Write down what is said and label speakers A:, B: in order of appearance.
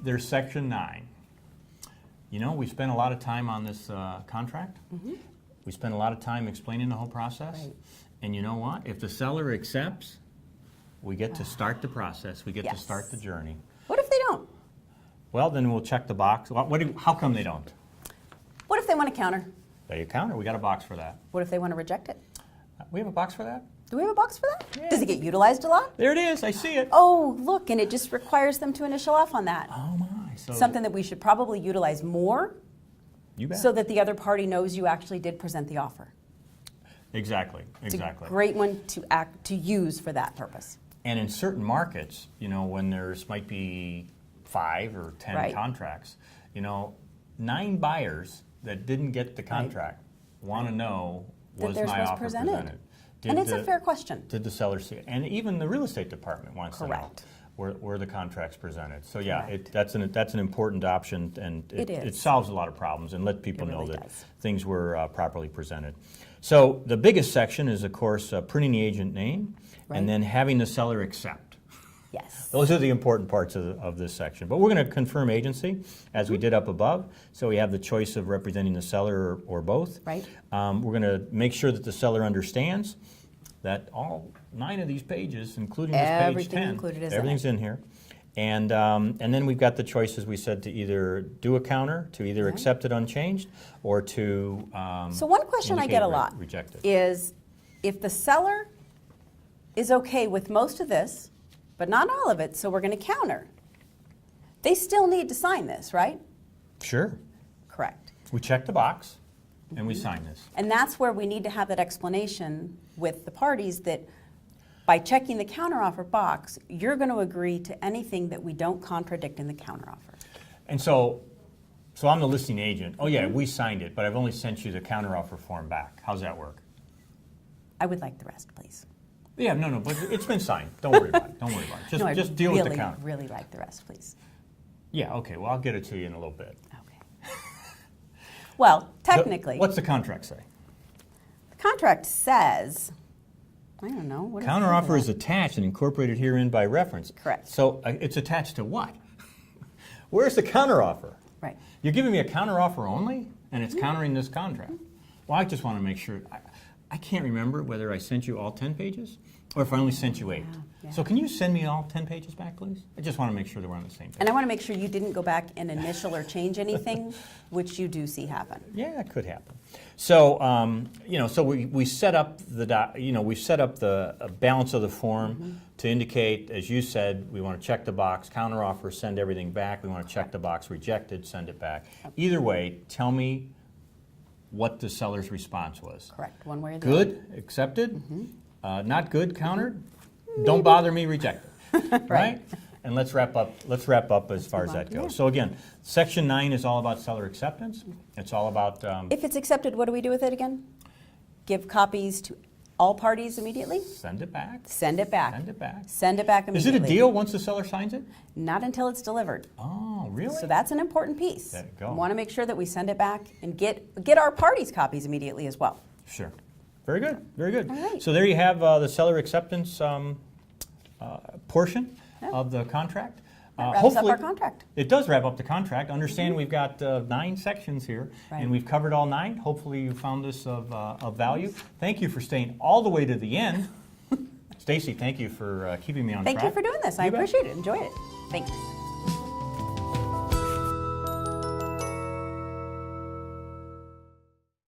A: there's section 9. You know, we spent a lot of time on this contract. We spent a lot of time explaining the whole process.
B: Right.
A: And you know what? If the seller accepts, we get to start the process. We get to
B: Yes.
A: start the journey.
B: What if they don't?
A: Well, then we'll check the box. How come they don't?
B: What if they want to counter?
A: They counter. We got a box for that.
B: What if they want to reject it?
A: We have a box for that?
B: Do we have a box for that?
A: Yeah.
B: Does it get utilized a lot?
A: There it is. I see it.
B: Oh, look, and it just requires them to initial off on that.
A: Oh my. So
B: Something that we should probably utilize more
A: you bet.
B: so that the other party knows you actually did present the offer.
A: Exactly.
B: It's
A: Exactly.
B: a great one to use for that purpose.
A: And in certain markets, you know, when there's might be 5 or 10
B: Right.
A: contracts, you know, 9 buyers that didn't get the contract want to know,
B: That
A: was
B: theirs
A: my
B: was
A: offer presented?
B: And it's a fair question.
A: Did the seller see it? And even the real estate department wants
B: Correct.
A: to know were the contracts presented. So yeah,
B: Correct.
A: that's an important option, and
B: It is.
A: it solves a lot of problems and let people
B: It
A: know
B: really
A: that
B: does.
A: things were properly presented. So the biggest section is, of course, printing the agent name,
B: Right.
A: and then having the seller accept.
B: Yes.
A: Those are the important parts of this section. But we're going to confirm agency, as we did up above, so we have the choice of representing the seller or both.
B: Right.
A: We're going to make sure that the seller understands that all 9 of these pages, including this page 10,
B: Everything included is in
A: everything's
B: it.
A: in here. And then we've got the choices, we said, to either do a counter, to either accept it unchanged, or to
B: So one question I get a
A: indicate
B: lot
A: reject it.
B: is if the seller is okay with most of this, but not all of it, so we're going to counter, they still need to sign this, right?
A: Sure.
B: Correct.
A: We check the box, and
B: Mm-hmm.
A: we sign this.
B: And that's where we need to have that explanation with the parties that by checking the counteroffer box, you're going to agree to anything that we don't contradict in the counteroffer.
A: And so I'm the listing agent. Oh yeah, we signed it, but I've only sent you the counteroffer form back. How's that work?
B: I would like the rest, please.
A: Yeah, no, but it's been signed. Don't worry about it. Don't worry about it.
B: No, I
A: Just deal
B: really,
A: with the counter.
B: really like the rest, please.
A: Yeah, okay. Well, I'll get it to you in a little bit.
B: Okay. Well, technically,
A: What's the contract say?
B: the contract says, I don't know. What does it say
A: Counteroffer
B: for
A: is
B: that?
A: attached and incorporated herein by reference.
B: Correct.
A: So it's attached to what? Where's the counteroffer?
B: Right.
A: You're giving me a counteroffer only, and it's countering this contract. Well, I just want to make sure. I can't remember whether I sent you all 10 pages or if I only sent you 8.
B: Yeah.
A: So can you send me all 10 pages back, please? I just want to make sure that we're on the same page.
B: And I want to make sure you didn't go back and initial or change anything, which you do see happen.
A: Yeah, it could happen. So, so we set up we set up the balance of the form to indicate, as you said, we want to check the box, counteroffer, send everything back. We want to check the box, rejected, send it back. Either way, tell me what the seller's response was.
B: Correct. One way or the other.
A: Good, accepted. Not good, countered. Don't bother me, rejected. Right? And let's wrap up as far as
B: move on
A: that
B: from there.
A: goes. So again, section 9 is all about seller acceptance. It's all about
B: If it's accepted, what do we do with it again? Give copies to all parties immediately?
A: send it back.
B: Send it back.
A: Send it back.
B: Send it back
A: Is it
B: immediately.
A: a deal once the seller signs it?
B: Not until it's delivered.
A: Oh, really?
B: So that's an important piece.
A: There you go.
B: We want to make sure that we send it back and get our parties copies immediately as well.
A: Sure. Very good. Very good.
B: All right.
A: So there you have the seller acceptance portion
B: Yeah.
A: of the contract.
B: That wraps up
A: Hopefully-
B: our contract.
A: It does wrap up the contract. Understand we've got 9 sections here,
B: Right.
A: and we've covered all 9. Hopefully you found this of value. Thank you for staying all the way to the end. Stacy, thank you for keeping me on
B: Thank
A: track.
B: you for doing this. I
A: You bet.
B: appreciate it. Enjoy it. Thanks.